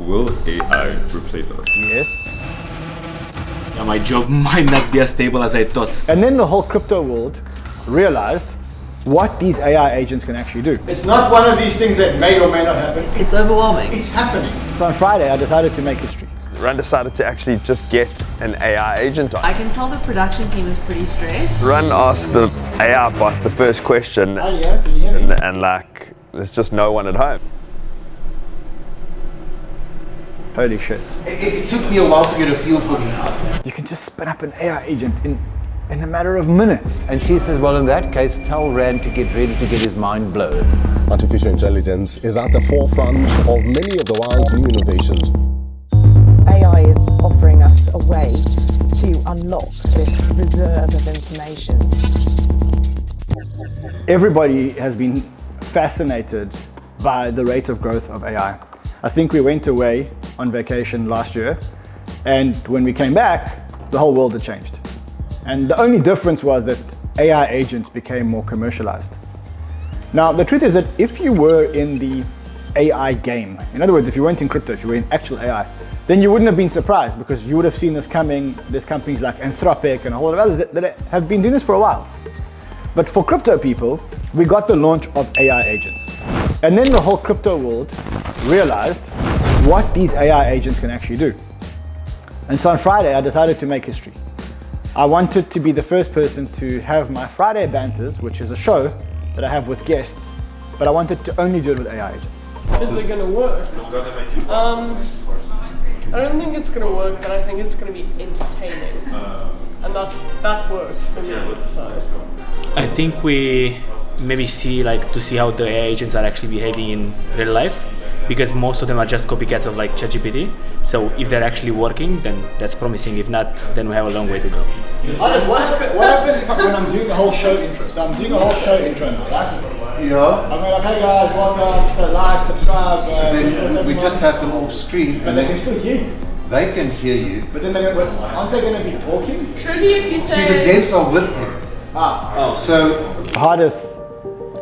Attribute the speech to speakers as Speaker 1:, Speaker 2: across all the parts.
Speaker 1: Will AI replace us?
Speaker 2: Yes.
Speaker 3: Yeah, my job might not be as stable as I thought.
Speaker 2: And then the whole crypto world realized what these AI agents can actually do. It's not one of these things that may or may not happen.
Speaker 4: It's overwhelming.
Speaker 2: It's happening. So on Friday, I decided to make history.
Speaker 5: Ran decided to actually just get an AI agent on.
Speaker 4: I can tell the production team is pretty stressed.
Speaker 5: Ran asked the AI bot the first question,
Speaker 2: Alia, can you hear me?
Speaker 5: and like, there's just no one at home.
Speaker 2: Holy shit.
Speaker 6: It took me a while to get a feel for these things.
Speaker 2: You can just spin up an AI agent in a matter of minutes.
Speaker 6: And she says, well, in that case, tell Rand to get ready to get his mind blown.
Speaker 7: Artificial intelligence is at the forefront of many of the world's new innovations.
Speaker 8: AI is offering us a way to unlock this reserve of information.
Speaker 2: Everybody has been fascinated by the rate of growth of AI. I think we went away on vacation last year, and when we came back, the whole world had changed. And the only difference was that AI agents became more commercialized. Now, the truth is that if you were in the AI game, in other words, if you weren't in crypto, if you were in actual AI, then you wouldn't have been surprised because you would have seen this coming. There's companies like 𝗪𝘁𝗀𝗲 and a whole lot of others that have been doing this for a while. But for crypto people, we got the launch of AI agents. And then the whole crypto world realized what these AI agents can actually do. And so on Friday, I decided to make history. I wanted to be the first person to have my Friday Banters, which is a show that I have with guests, but I wanted to only do it with AI agents.
Speaker 9: Is it going to work? I don't think it's going to work, but I think it's going to be entertaining. And that works for me. So.
Speaker 3: I think we maybe see how the AI agents are actually behaving in real life, because most of them are just copycats of like ChatGPT. So if they're actually working, then that's promising. If not, then we have a long way to go.
Speaker 2: Honest, what happens when I'm doing the whole show intro? So I'm doing a whole show intro now, right?
Speaker 6: Yeah.
Speaker 2: I'm like, hey guys, welcome, so like, subscribe.
Speaker 6: Then we just have them off screen.
Speaker 2: But they can still hear you.
Speaker 6: They can hear you.
Speaker 2: But then aren't they going to be talking?
Speaker 9: Surely if you say...
Speaker 6: See, the devs are with him. So...
Speaker 2: Hardest,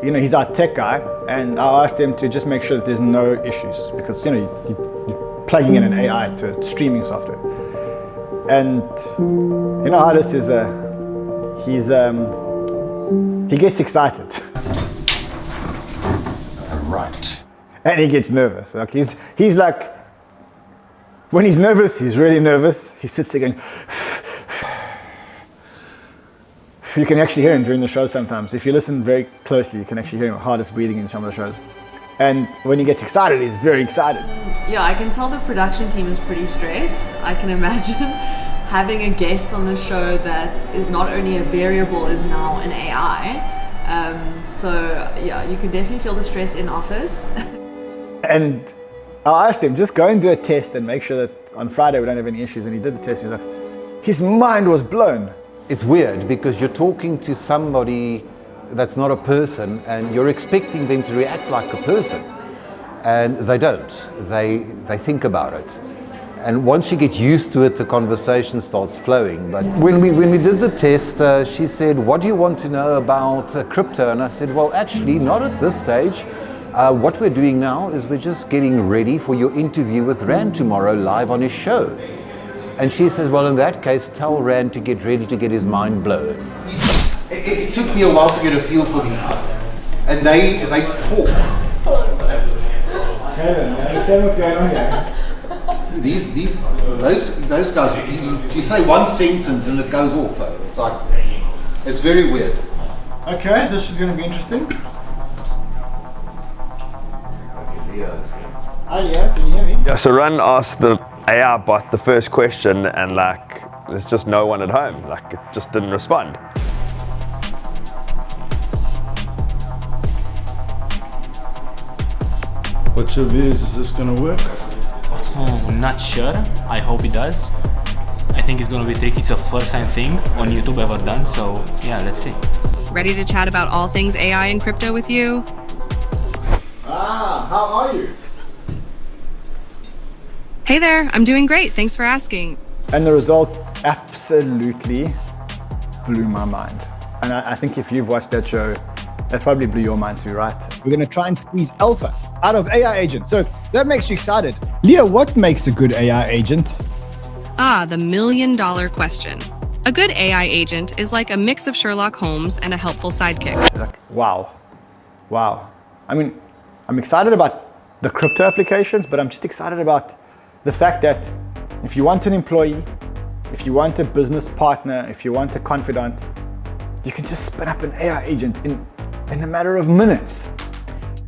Speaker 2: he's our tech guy, and I asked him to just make sure that there's no issues, because, you're plugging in an AI to streaming software. And, Hardest is he gets excited.
Speaker 6: Right.
Speaker 2: And he gets nervous. Like he's like, when he's nervous, he's really nervous. He sits there going, you can actually hear him during the show sometimes. If you listen very closely, you can actually hear him hardest breathing in some of the shows. And when he gets excited, he's very excited.
Speaker 4: Yeah, I can tell the production team is pretty stressed. I can imagine having a guest on the show that is not only a variable, is now an AI. So yeah, you can definitely feel the stress in office.
Speaker 2: And I asked him, just go and do a test and make sure that on Friday we don't have any issues. And he did the test. He's like, his mind was blown.
Speaker 6: It's weird because you're talking to somebody that's not a person and you're expecting them to react like a person. And they don't. They think about it. And once you get used to it, the conversation starts flowing. But when we did the test, she said, what do you want to know about crypto? And I said, well, actually, not at this stage. What we're doing now is we're just getting ready for your interview with Rand tomorrow live on his show. And she says, well, in that case, tell Rand to get ready to get his mind blown. It took me a while to get a feel for these guys. And they talk.
Speaker 2: Kevin, you understand what's going on here?
Speaker 6: Those guys, you say one sentence and it goes off. It's like, it's very weird.
Speaker 2: Okay, this is going to be interesting. Alia, can you hear me?
Speaker 5: Yeah, so Ran asked the AI bot the first question, and there's just no one at home. It just didn't respond.
Speaker 10: What's your views? Is this going to work?
Speaker 3: Not sure. I hope it does. I think it's going to be tricky. It's a first time thing on YouTube ever done. So yeah, let's see.
Speaker 11: Ready to chat about all things AI and crypto with you?
Speaker 2: How are you?
Speaker 11: Hey there, I'm doing great. Thanks for asking.
Speaker 2: And the result absolutely blew my mind. And I think if you've watched that show, That probably blew your mind too, right? We're going to try and squeeze alpha out of AI agents. So that makes you excited. Leah, what makes a good AI agent?
Speaker 11: Ah, the million-dollar question. A good AI agent is like a mix of Sherlock Holmes and a helpful sidekick.
Speaker 2: Like, wow. I mean, I'm excited about the crypto applications, but I'm just excited about the fact that if you want an employee, if you want a business partner, if you want a confidant, you can just spin up an AI agent in a matter of minutes.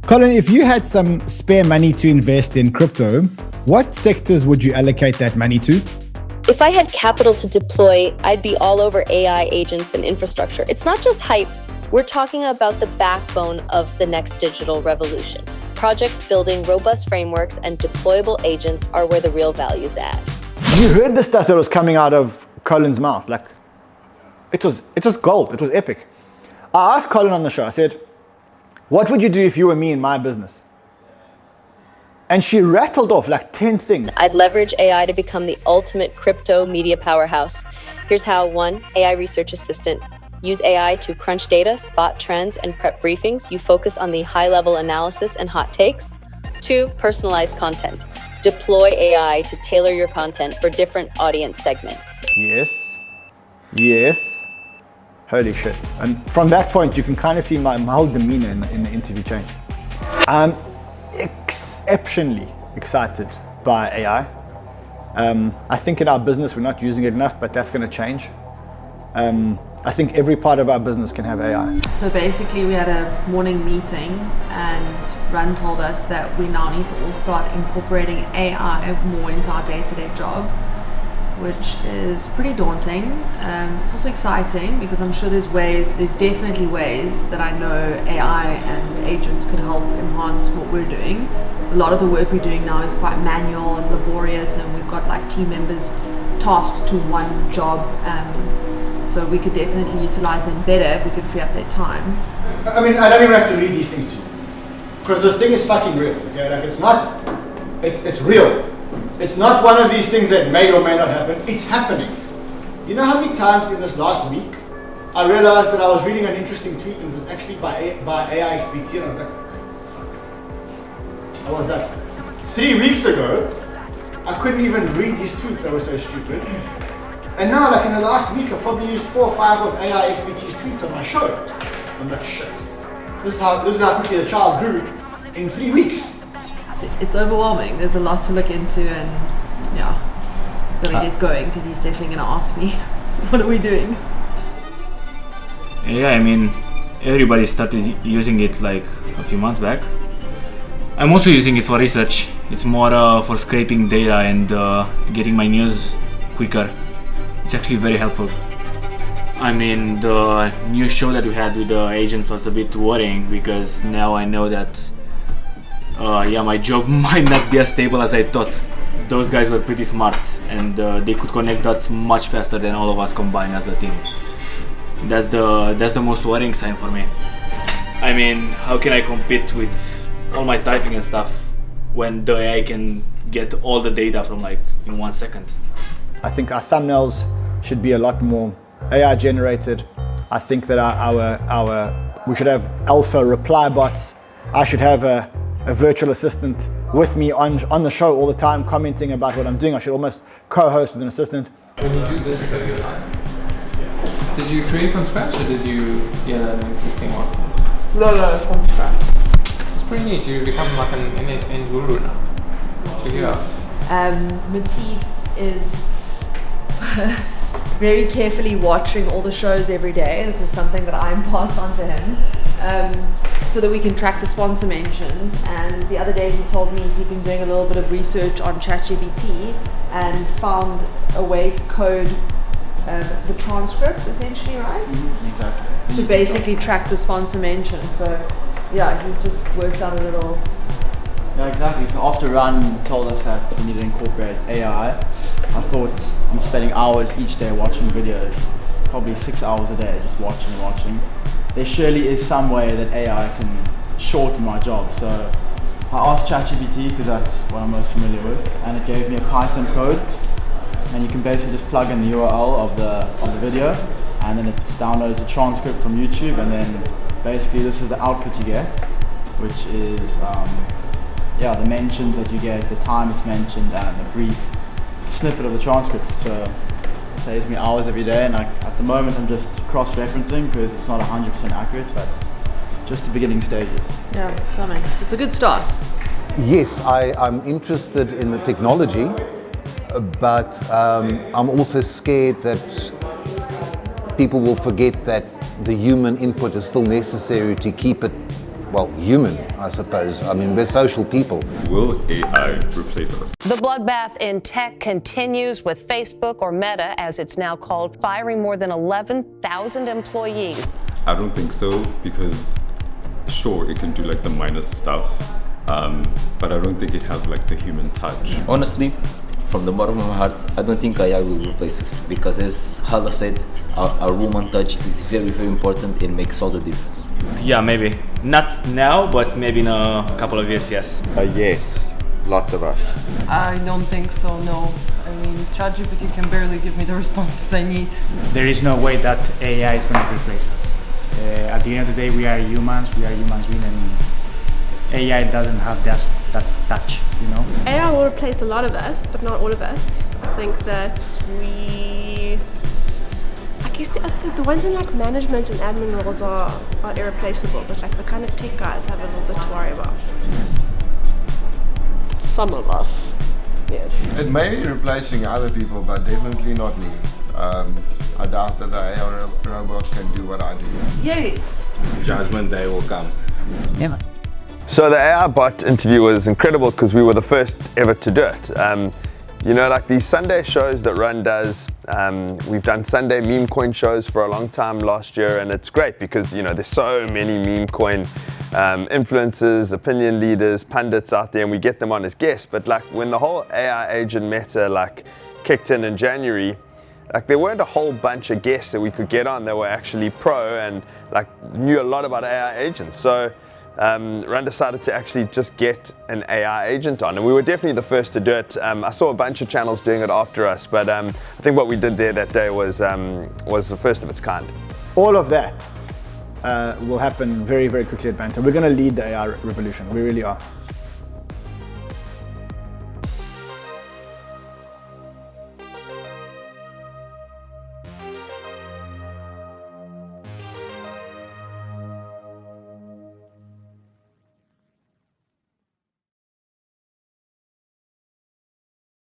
Speaker 2: Colin, if you had some spare money to invest in crypto, what sectors would you allocate that money to?
Speaker 12: If I had capital to deploy, I'd be all over AI agents and infrastructure. It's not just hype. We're talking about the backbone of the next digital revolution. Projects building robust frameworks and deployable agents are where the real value's at.
Speaker 2: You heard the stuff that was coming out of Colin's mouth. Like, it was gold. It was epic. I asked Colin on the show, I said, what would you do if you were me in my business? And she rattled off like 10 things.
Speaker 12: I'd leverage AI to become the ultimate crypto media powerhouse. Here's how. 1, AI research assistant. Use AI to crunch data, spot trends, and prep briefings. You focus on the high-level analysis and hot takes. 2, personalized content. Deploy AI to tailor your content for different audience segments.
Speaker 2: Yes. Holy shit. And from that point, you can kind of see my whole demeanor in the interview change. I'm exceptionally excited by AI. I think in our business, we're not using it enough, but that's going to change. I think every part of our business can have AI.
Speaker 4: So basically we had a morning meeting and Run told us that we now need to all start incorporating AI more into our day-to-day job, which is pretty daunting. It's also exciting because I'm sure there's definitely ways that I know AI and agents could help enhance what we're doing. A lot of the work we're doing now is quite manual and laborious, and we've got like team members tasked to one job. So we could definitely utilize them better if we could free up their time.
Speaker 2: I mean, I don't even have to read these things to you, because this thing is fucking real, okay? Like it's real. It's not one of these things that may or may not happen. It's happening. You know how many times in this last week, I realized that I was reading an interesting tweet and it was actually by 𝗟𝘁𝗍𝗄, and I was like, 3 weeks ago, I couldn't even read these tweets that were so stupid. And now, like in the last week, I've probably used 4 or 5 of 𝗟𝘍𝗍𝗄's tweets on my show. I'm like, shit. This is how quickly a child grew in 3 weeks.
Speaker 4: It's overwhelming. There's a lot to look into, and yeah, I've got to get going because he's definitely going to ask me, what are we doing?
Speaker 3: Yeah, I mean, everybody started using it like a few months back. I'm also using it for research. It's more for scraping data and getting my news quicker. It's actually very helpful. I mean, the new show that we had with the agents was a bit worrying because now I know that my job might not be as stable as I thought. Those guys were pretty smart and they could connect dots much faster than all of us combined as a team. That's the most worrying sign for me. I mean, how can I compete with all my typing and stuff when the AI can get all the data from like in 1 second?
Speaker 2: I think our thumbnails should be a lot more AI generated. I think that we should have alpha reply bots. I should have a virtual assistant with me on the show all the time, commenting about what I'm doing. I should almost co-host with an assistant.
Speaker 13: When you do this study live, did you create from scratch or did you get an existing one?
Speaker 9: No, from scratch.
Speaker 13: It's pretty neat. You become like an in guru now. Check it out.
Speaker 4: Matisse is very carefully watching all the shows every day. This is something that I'm passed on to him, so that we can track the sponsor mentions. And the other day he told me he'd been doing a little bit of research on ChatGPT and found a way to code the transcript, essentially, right?
Speaker 14: Mm-hmm, exactly.
Speaker 4: To basically track the sponsor mention. So yeah, he just worked out a little.
Speaker 14: Yeah, exactly. So after Run told us that we need to incorporate AI, I thought I'm spending hours each day watching videos, probably 6 hours a day just watching. There surely is some way that AI can shorten my job. So I asked ChatGPT because that's what I'm most familiar with, and it gave me a Python code, and you can basically just plug in the URL of the video, and then it downloads a transcript from YouTube, and then basically this is the output you get, which is the mentions that you get, the time it's mentioned, and a brief snippet of the transcript. So it saves me hours every day, and at the moment I'm just cross-referencing because it's not 100% accurate, but just the beginning stages.
Speaker 4: Yeah, something. It's a good start.
Speaker 6: Yes, I'm interested in the technology, but I'm also scared that people will forget that the human input is still necessary to keep it, well, human, I suppose. I mean, we're social people.
Speaker 1: Will AI replace us?
Speaker 15: The bloodbath in tech continues with Facebook, or Meta as it's now called, firing more than 11,000 employees.
Speaker 1: I don't think so, because sure, it can do like the minor stuff, but I don't think it has like the human touch.
Speaker 16: Honestly, from the bottom of my heart, I don't think AI will replace us, because as 𝗏𝗏 said, our human touch is very, very important and makes all the difference.
Speaker 3: Yeah, maybe. Not now, but maybe in a couple of years, yes.
Speaker 5: Yes, lots of us.
Speaker 9: I don't think so, no. I mean, ChatGPT can barely give me the responses I need.
Speaker 17: There is no way that AI is going to replace us. At the end of the day, we are humans being, and AI doesn't have that touch, you know?
Speaker 18: AI will replace a lot of us, but not all of us. I think that I guess the ones in like management and admin roles are irreplaceable, but like the kind of tech guys have a little bit to worry about.
Speaker 9: Some of us, yes.
Speaker 19: It may be replacing other people, but definitely not me. I doubt that the AI robot can do what I do.
Speaker 4: Yes.
Speaker 19: Judgment day will come.
Speaker 17: Never.
Speaker 5: So the AI bot interview was incredible because we were the first ever to do it. You know, like these Sunday shows that Run does, we've done Sunday meme coin shows for a long time last year, and it's great because, you know, there's so many meme coin influencers, opinion leaders, pundits out there, and we get them on as guests. But like when the whole AI agent meta like kicked in January, like there weren't a whole bunch of guests that we could get on that were actually pro and like knew a lot about AI agents. So Run decided to actually just get an AI agent on, and we were definitely the first to do it. I saw a bunch of channels doing it after us, but I think what we did there that day was the first of its kind.
Speaker 2: All of that will happen very, very quickly at Banter. We're going to lead the AI revolution. We really are.